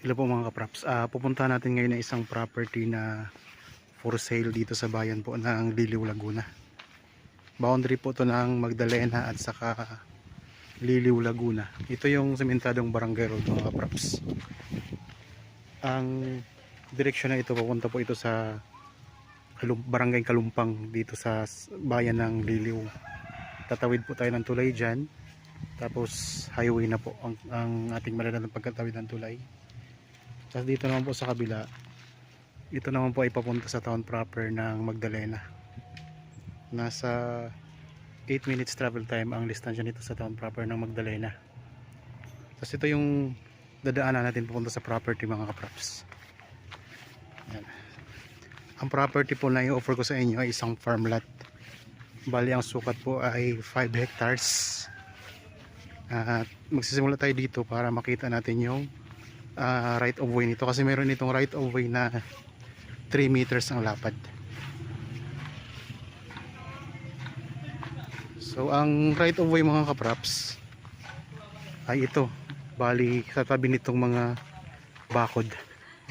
Hello po mga kapraps. Pupunta natin ngayon na isang property na for sale dito sa bayan po ng Liliw, Laguna. Boundary po to ng Magdalena at saka Liliw, Laguna. Ito yung sementadong barangay road mga kapraps. Ang direksyon na ito, pupunta po ito sa barangay Kalumpang dito sa bayan ng Liliw. Tatawid po tayo ng tulay dyan. Tapos highway na po ang ating malalaman pagkatawid ng tulay. Tapos dito naman po sa kabila, ito naman po ay papunta sa town proper ng Magdalena. Nasa 8 minutes travel time ang distansya nito sa town proper ng Magdalena. Tapos ito yung dadaanan natin papunta sa property mga kapraps. Yan. Ang property po na i-offer ko sa inyo ay isang farm lot. Bali ang sukat po ay 5 hectares. At magsisimula tayo dito para makita natin yung right of way nito, kasi meron itong right of way na 3 meters ang lapad. So ang right of way mga kapraps ay ito, bali sa tabi nitong mga bakod.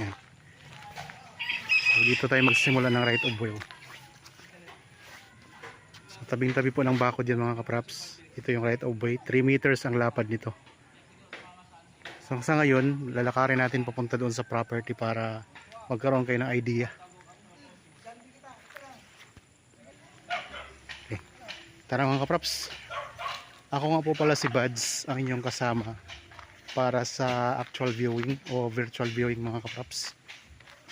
Yan. So dito tayo magsimula ng right of way. So tabing tabi po ng bakod yan mga kapraps. Ito yung right of way, 3 meters ang lapad nito. So sa ngayon, lalakarin natin papunta doon sa property para magkaroon kayo ng idea. Okay. Tara mga kapraps. Ako nga po pala si Buds, ang inyong kasama para sa actual viewing o virtual viewing mga kapraps.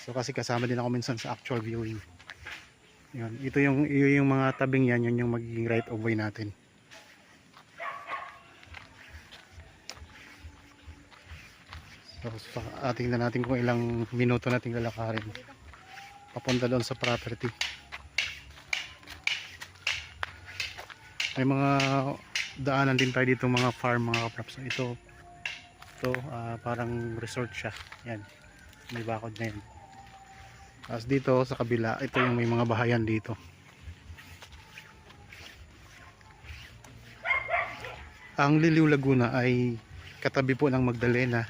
So kasi kasama din ako minsan sa actual viewing. Yun. Ito yung mga tabing yan, yun yung magiging right of way natin. So, tingnan natin kung ilang minuto nating lalakarin papunta doon sa property. May mga daanan din tayo dito mga farm mga kapraps. Ito parang resort siya. Yan, may bakod na yan. Tapos dito sa kabila, ito yung may mga bahayan dito. Ang Liliw, Laguna ay katabi po ng Magdalena.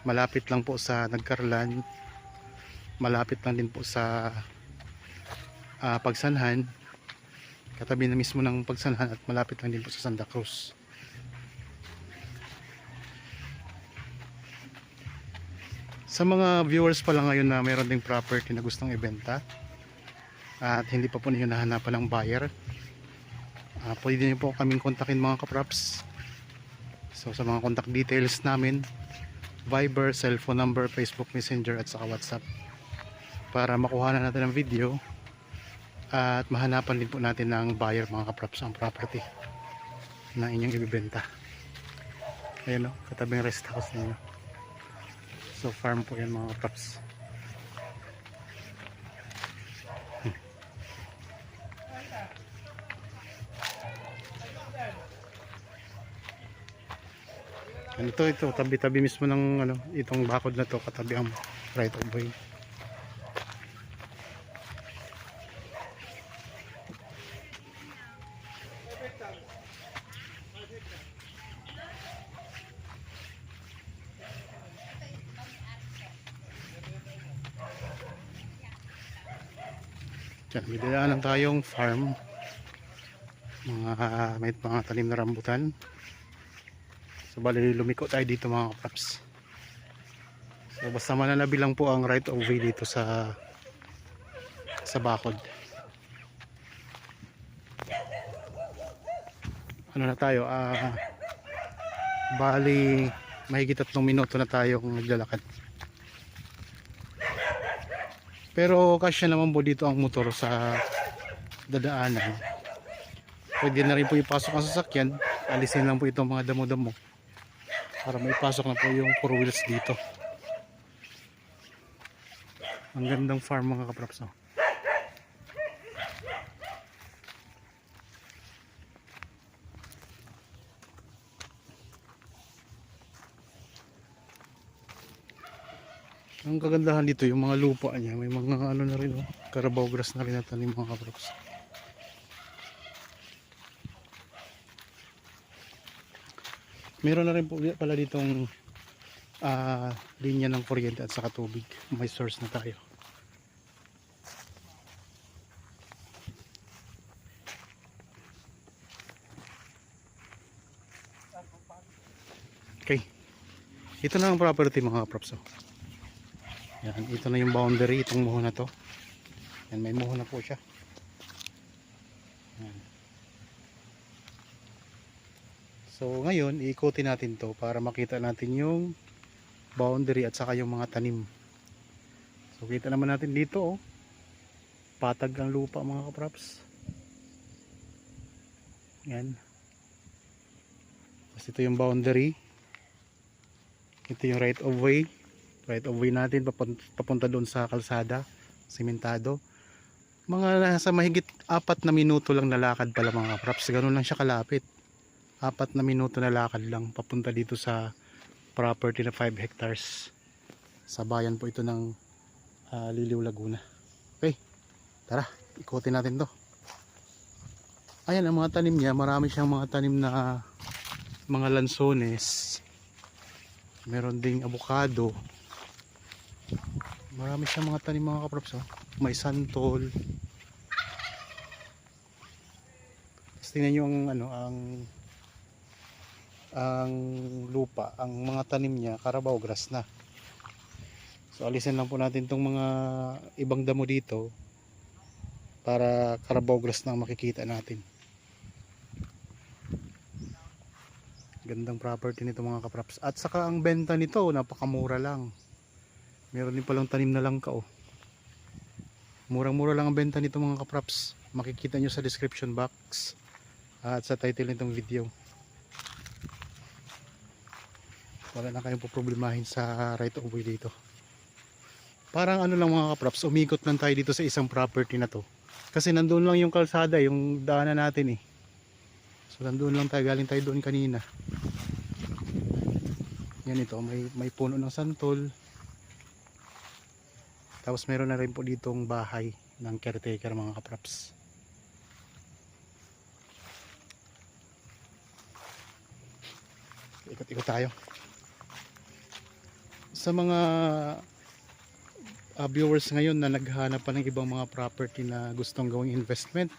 Malapit lang po sa Nagkarlan, malapit lang din po sa Pagsanhan, katabi na mismo ng Pagsanhan, at malapit lang din po sa Santa Cruz. Sa mga viewers pa lang ngayon na mayroon ding property na gustong ibenta at hindi pa po ninyo nahanapan ng buyer, pwede niyo po kaming kontakin mga kapraps. So sa mga contact details namin, Viber, cellphone number, Facebook Messenger at saka WhatsApp, para makuha na natin ang video at mahanapan din po natin ng buyer mga kapraps ang property na inyong ibibenta. Ayun o, katabing rest house ninyo. So farm po yan mga kapraps. Ito tabi-tabi mismo ng itong bakod na to, katabi ang right of way. Diyan, may dadaanan tayong farm. May mga tanim na rambutan. So bali lumiko tayo dito mga kapraps. So basta mananabi lang po ang right of way dito sa bakod. Ano na tayo? Bali mahigit 3 minuto na tayong naglalakad. Pero kasya naman po dito ang motor sa dadaanan. Pwede na rin po ipasok ang sasakyan. Alisin lang po itong mga damo-damo para maipasok na po yung 4 wheels dito. Ang gandang farm mga kapraps. Ang kagandahan dito yung mga lupa niya, may mga na rin Carabao grass na rin natanim mga kapraps. Meron na rin po pala ditong linya ng kuryente at saka tubig. May source na tayo. Okay, ito na ang property mga kaprops. Yan, ito na yung boundary, itong muho na to. Yan, may muho na po siya. Yan. So ngayon iikutin natin to para makita natin yung boundary at saka yung mga tanim. So kita naman natin dito, oh, patag ang lupa mga kaprops. Yan. Tapos ito yung boundary. Ito yung right of way. Right of way natin papunta doon sa kalsada, simentado. Mga nasa mahigit 4 na minuto lang na lakad pala mga kaprops. Ganun lang siya kalapit. 4 na minuto na lakad lang papunta dito sa property na 5 hectares. Sa bayan po ito ng Liliw, Laguna. Okay, tara, ikutin natin to. Ayan ang mga tanim niya. Marami siyang mga tanim na mga lansones. Meron ding avocado. Marami siyang mga tanim mga kaprops, oh. May santol. Tapos tingnan nyo ang ano, ang lupa, ang mga tanim niya Carabao grass na. So alisin lang po natin tong mga ibang damo dito para Carabao grass na ang makikita natin. Gandang property nito mga kaprops. At saka ang benta nito napakamura lang. Meron din palang tanim na langka, oh. Murang-mura lang ang benta nito mga kaprops. Makikita nyo sa description box at sa title nitong video. Wala na kayong poproblemahin sa right of way dito. Parang ano lang mga kaprops, umikot lang tayo dito sa isang property na to. Kasi nandun lang yung kalsada, yung daanan natin eh. So nandun lang tayo, galing tayo doon kanina. Yan ito, may puno ng santol. Tapos meron na rin po ditong bahay ng caretaker mga kaprops. Ikot-ikot tayo. Sa mga viewers ngayon na naghahanap pa ng ibang mga property na gustong gawing investment,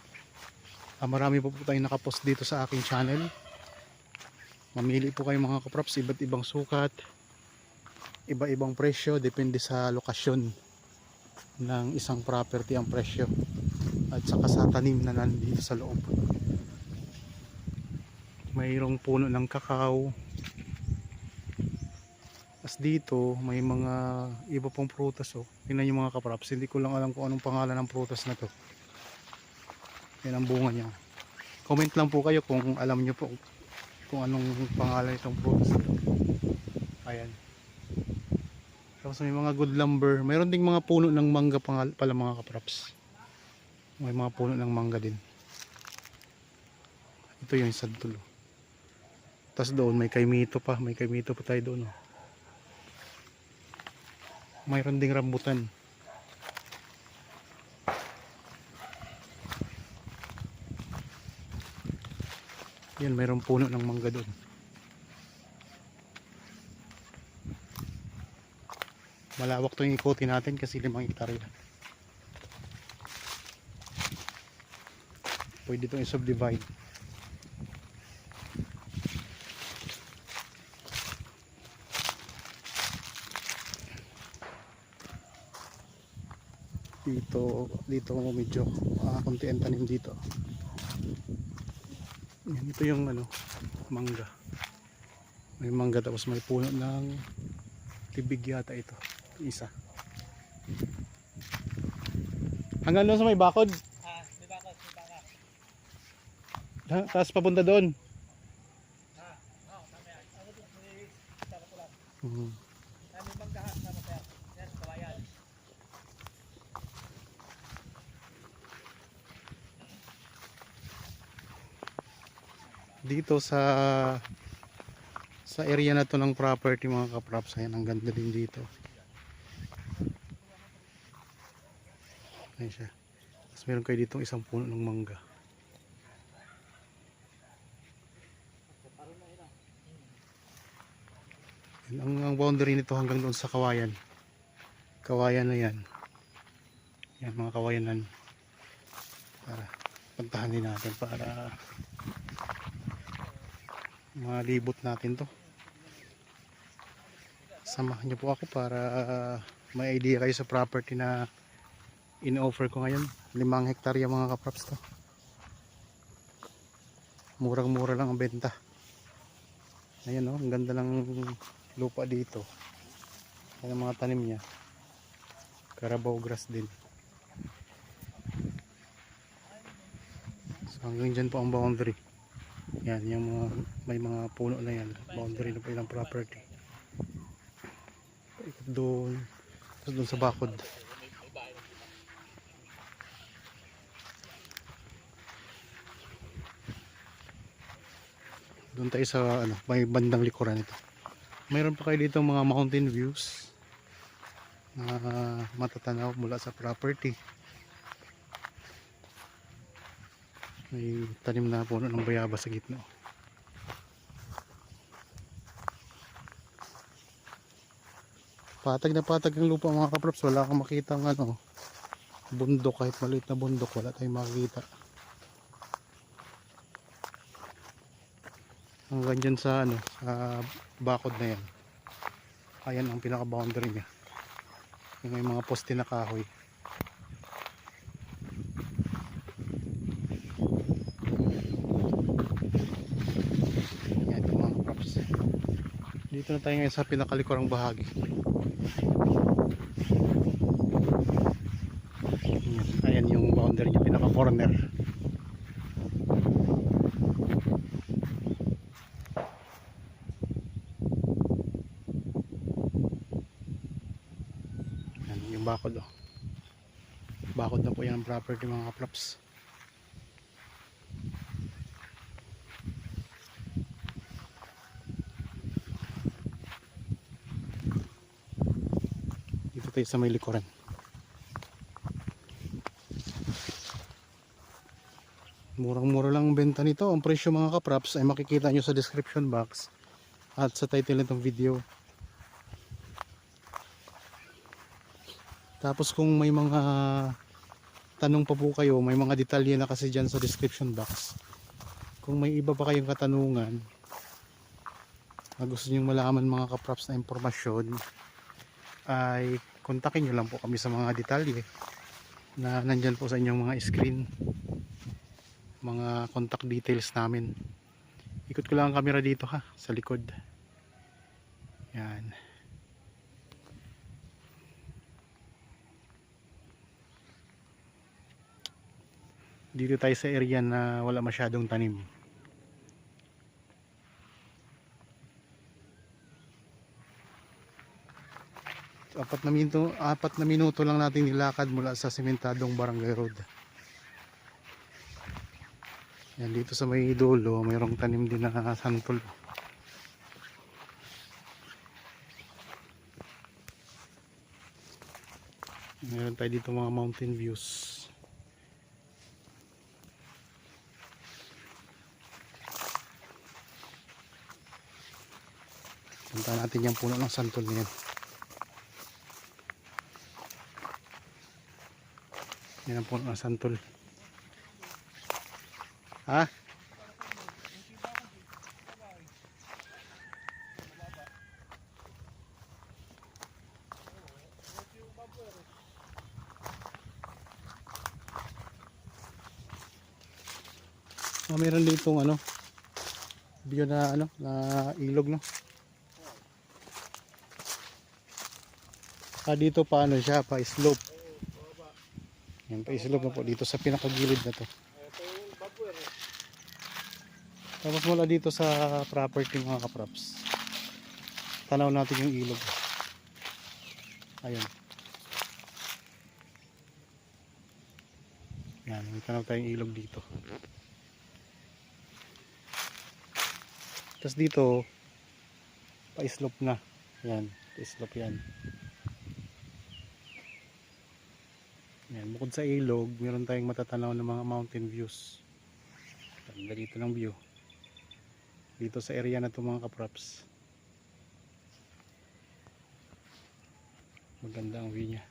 marami po tayong nakapost dito sa aking channel. Mamili po kayo mga kaprops, iba't ibang sukat, iba-ibang presyo, depende sa lokasyon ng isang property ang presyo at saka sa tanim na nandito sa loob. Mayroong puno ng kakao. As dito may mga iba pang prutas, oh. Tingnan niyo mga kaprops, hindi ko lang alam kung anong pangalan ng prutas na to. Yan ang bunga niya. Comment lang po kayo kung alam niyo po kung anong pangalan itong prutas na to. Ayan. Tapos may mga good lumber. Mayroon ding mga puno ng mangga pala mga kaprops. May mga puno ng mangga din. Ito yung santol. Tapos doon may kaimito pa. May kaimito pa tayo doon, oh. Mayroon ding rambutan. Yan, mayroong puno ng mangga doon. Malawak to yung ikutin natin kasi 5 hektarya. Pwede itong i-subdivide. Dito medyo konti ang tanim dito. Yan, ito yung ano, mangga. May mangga tapos may puno ng tibig yata ito. Isa. Hanggang doon sa may bakod? May bakod, may baka. Tapos papunta doon? Oo, mamaya. Ako doon, may sarap ko lang. May May manggahan na masaya. Yan, kawayan. dito sa area na to ng property mga kaprops. Ayan, ang ganda din dito. Ayan siya. Tapos meron kayo dito isang puno ng mangga. Ang boundary nito hanggang doon sa kawayan. Kawayan na yan. Yan mga kawayanan. Para puntahan din natin para malibot natin to. Samahan niyo po ako para may idea kayo sa property na in-offer ko ngayon. 5 hektarya mga kaprops to. Murang-mura lang ang benta. Ayan oh, ang ganda ng lupa dito. Ayan ang mga tanim niya. Carabao grass din. So hanggang dyan po ang boundary. Yan, yung mga, may mga puno na yan. Boundary na po ilang property. Ikot doon. Tapos doon sa bakod. Doon tayo sa ano, may bandang likuran ito. Mayroon pa kayo dito mga mountain views na matatanaw mula sa property. May tanim na puno ng bayabas sa gitna. Patag na patag ang lupa mga kaprops. Wala kang makita ng ano, bundok, kahit maliit na bundok wala tayong makikita. Hanggang dyan sa ano, sa bakod na yan. Ayan ang pinaka boundary niya. Yung may mga poste na kahoy. Yan yung mga props. Dito na tayo ngayon sa pinakalikurang bahagi. Ayan yung boundary niya, pinaka corner. Yung bakod oh. Bakod na po yan ang property mga kaprops. Dito tayo sa may likuran. Murang-mura lang ang benta nito. Ang presyo mga kaprops ay makikita nyo sa description box at sa title nitong video. Tapos kung may mga tanong pa po kayo, may mga detalye na kasi dyan sa description box. Kung may iba pa kayong katanungan na gusto nyong malaman mga kaprops na impormasyon, ay kontakin nyo lang po kami sa mga detalye na nandyan po sa inyong mga screen, mga contact details namin. Ikot ko lang ang camera dito ha, sa likod. Yan. Dito tayo sa area na wala masyadong tanim. So, 4 na minuto lang natin nilakad mula sa sementadong barangay road. Yan, dito sa may dulo mayroong tanim din na santol. Meron tayo dito mga mountain views. Punta natin yung puno ng santol na yan. Yan ang puno ng santol. Ha? Meron ditong ano, view na ano, na ilog no. Dito pa ano siya, pa slope. Yan, pa slope na po dito sa pinakagilid na to. Tapos mula dito sa property mga kaprops, tanaw natin yung ilog. Ayun. Yan, may tanaw tayong ilog dito. Tapos dito, pa slope na. Yan, pa slope yan. Yan, bukod sa ilog, meron tayong matatanaw ng mga mountain views. Ganda dito ng view. Dito sa area na ito mga kaprops. Maganda ang view niya.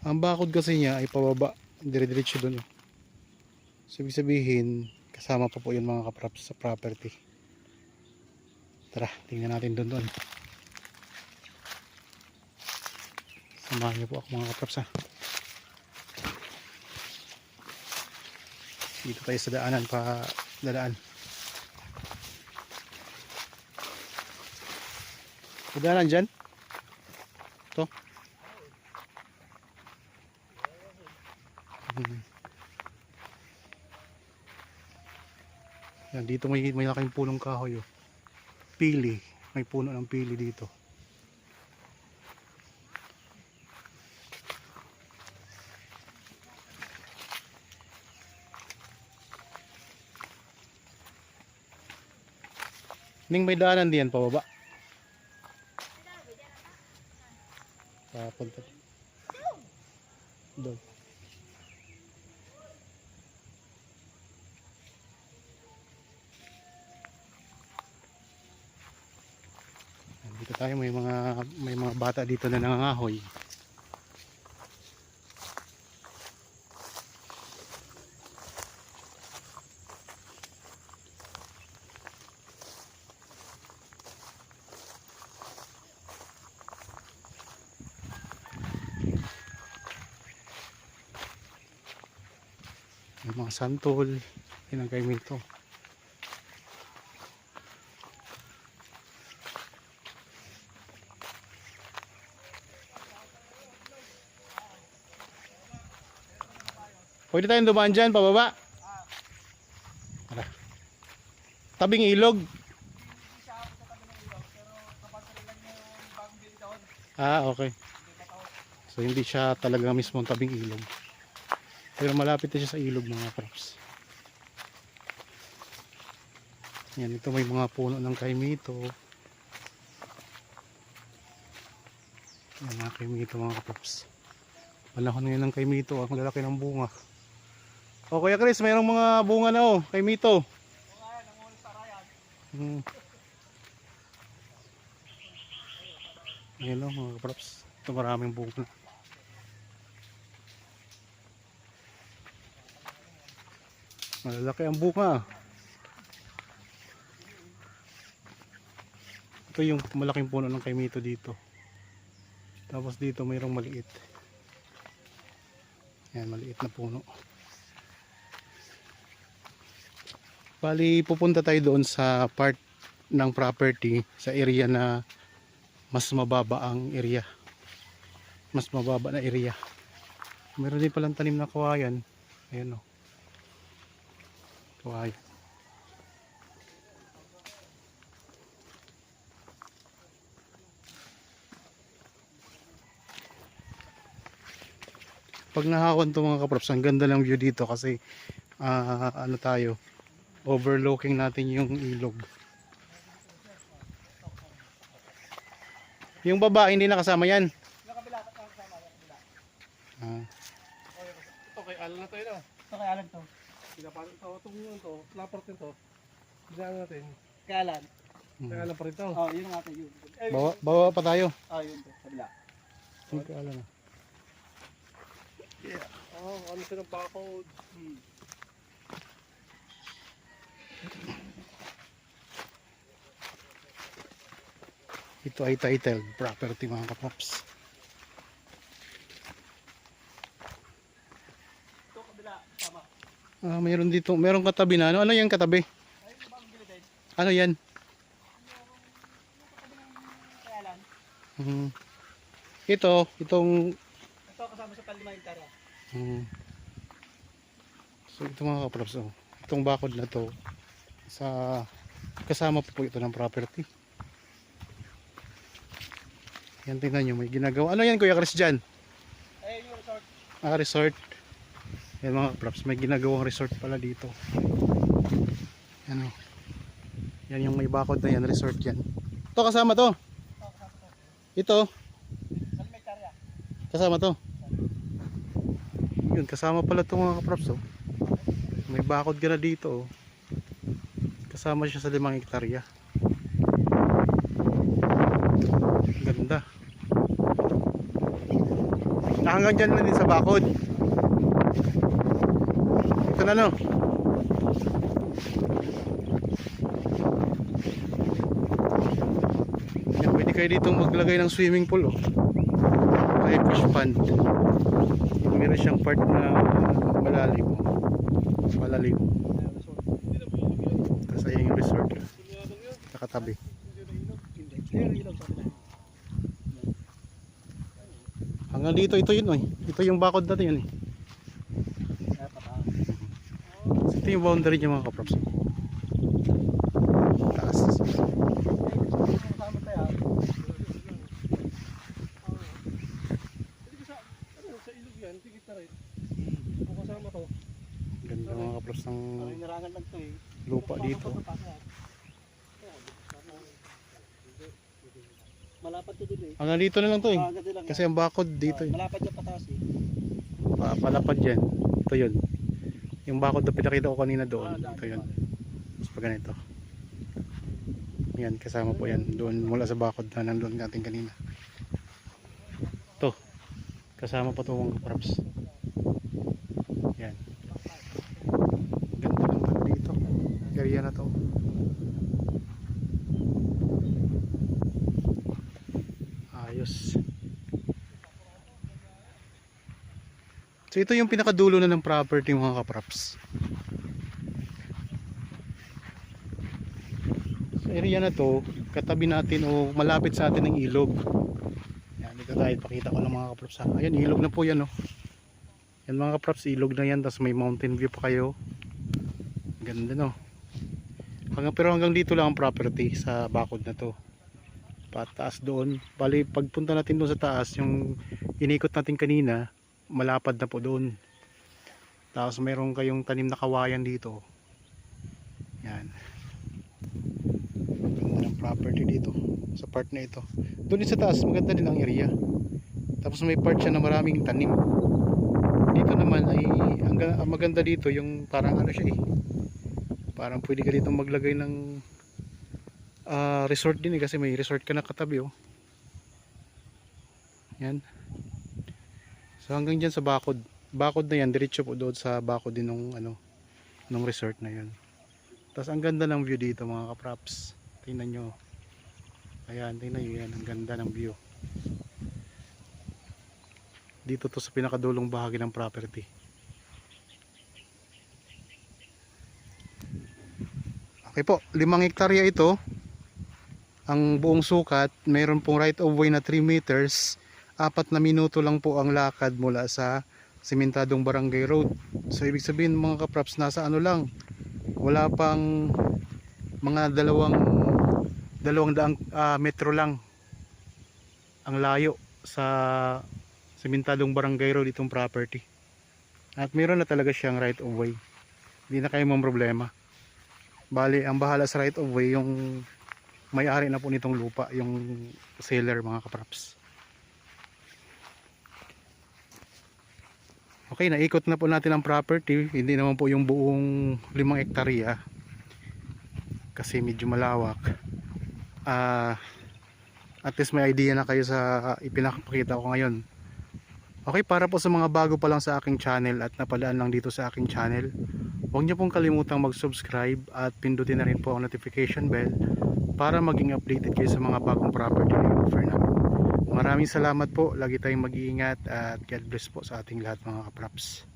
Ang bakod kasi niya ay pababa, dire-diretso doon. So, ibig sabihin, kasama pa po yun mga kaprops sa property. Tara, tingnan natin doon. Samahan niyo po ako mga kaprops ha. Dito tayo sa daanan pa dadaan. Daanan dyan? Ito? Yan, dito may laking punong kahoy. Oh. Pili. May puno ng pili dito. Ning may daanan diyan pababa. Papunta. Doon. Dito tayo may mga bata dito na nangangahoy. May mga santol, yun ang kaimito. Pwede tayong dumaan dyan, pababa. Tara. Tabing ilog. Ah, okay. So hindi siya talaga mismo tabing ilog. Pero malapit na siya sa ilog mga props. Yan, ito may mga puno ng kaimito. Yan mga kaimito mga props. Panahon ngayon ng kaimito, ang lalaki ng bunga. O Kuya Chris, mayroong mga bunga na oh, kaimito. Yan o mga props. Ito maraming bunga. Malalaki ang bunga. Ito yung malaking puno ng kaimito dito. Tapos dito mayroong maliit. Yan, maliit na puno. Bali, pupunta tayo doon sa part ng property, sa area na mas mababa ang area. Mas mababa na area. Meron din palang tanim na kawayan. Ayan o. Kawayan. Pag nahawan to mga kaprops, ang ganda ng view dito kasi ano tayo, overlooking natin yung ilog. Yung baba hindi nakasama yan. Nakabila, kasama, nakabila. Ah, Ito kay Alan na to yun. Ito kay Alan to. Pinapalit ito, itong to, laport nito. Bigyan natin. Kay Alan. Kay Alan pa rin to. Oh, yun ang atin yun. bawa pa tayo. Ah, yun to, kabila. Hindi ko alam. Yeah. Oh, ano siya ng barcode? Ito ay titled property mga kaprops. Ito kabila, tama. Ah, mayroon dito, mayroong katabi na. Ano yan katabi? Ay, ito ba ang gilid? Ano yan? Kay Alan. Itong Ito kasama sa Palma Intara. so ito mga kaprops, oh. Itong bakod na to sa kasama po ito ng property. Yan, tingnan nyo, may ginagawa. Ano yan Kuya Chris dyan? Ayun yung resort. Ah, resort. Yan mga kaprops, may ginagawang resort pala dito. Yan o. Yan yung may bakod na yan, resort yan. Ito kasama to. Ito kasama to. Ito, Palma Intara. kasama to. Yun, kasama pala ito mga kaprops, oh. May bakod ka na dito, oh. Kasama siya sa 5 hektarya. Ganda. Hanggang dyan na din sa bakod. Ito na, no? Yan, pwede kayo dito maglagay ng swimming pool, oh. Kaya fish pond. Meron siyang part na malalim. Malalim. Tapos ayun yung resort. Nakatabi. Hanggang dito, ito yun, oh. Ito yung bakod natin yun, eh. Ito yung boundary niya, mga kaprops. Taas. Sa ilog yan, tigit na rin. Kung kasama to. Ganda, mga kaprops, ng Narangan lang to eh. lupa dito. Malapad to dito eh. Hanggang dito na lang to, eh. Ganda lang Kasi ang bakod dito, eh. malapad yung pataas eh. Palapad yan. Ito yun. Yung bakod na pinakita ko kanina doon. Ito yun. Tapos pa ganito. Yan, kasama po yan. Doon mula sa bakod na nandun natin kanina. Ito. Kasama pa ito mga kaprops. Yan. Ganda naman dito. Area na to. Ayos. So ito yung pinakadulo na ng property mga kaprops. Sa area na to, katabi natin o malapit sa atin ng ilog. Yan, dito tayo pakita ko ng mga kaprops. Ayan, ilog na po yan, oh. Yan mga kaprops, ilog na yan. Tapos may mountain view pa kayo. Ganda, no? Pero hanggang dito lang ang property sa bakod na to. Pataas doon. Bali, pagpunta natin doon sa taas, yung inikot natin kanina, malapad na po doon. Tapos mayroon kayong tanim na kawayan dito. Yan. Ganda ng property dito sa part na ito. Doon sa taas maganda din ang area. Tapos may part siya na maraming tanim. Dito naman ay ang maganda dito yung parang ano siya, eh. Parang pwede ka dito maglagay ng resort din, eh, kasi may resort ka na katabi, oh. Yan. So hanggang dyan sa bakod na yan, diretso po doon sa bakod din nung resort na yan. Tapos ang ganda ng view dito mga kaprops. Tingnan nyo. Ayan, tingnan nyo yan. Ang ganda ng view. Dito to sa pinakadulong bahagi ng property. Okay po, 5 hektarya ito. Ang buong sukat, mayroon pong right of way na 3 meters. 4 na minuto lang po ang lakad mula sa Sementadong Barangay Road. So ibig sabihin mga kaprops, nasa ano lang, wala pang mga 200 metro lang ang layo sa Sementadong Barangay Road itong property. At meron na talaga siyang right of way. Hindi na kayo mong problema. Bali, ang bahala sa right of way yung may-ari na po nitong lupa, yung seller mga kaprops. Okay, naikot na po natin ang property. Hindi naman po yung buong 5 hektarya kasi medyo malawak. At least may idea na kayo sa ipinakapakita ko ngayon. Okay, para po sa mga bago pa lang sa aking channel at napadaan lang dito sa aking channel, huwag niyo pong kalimutang mag-subscribe at pindutin na rin po ang notification bell para maging updated kayo sa mga bagong property na i-offer namin. Maraming salamat po. Lagi tayong mag-iingat at God bless po sa ating lahat mga kaprops.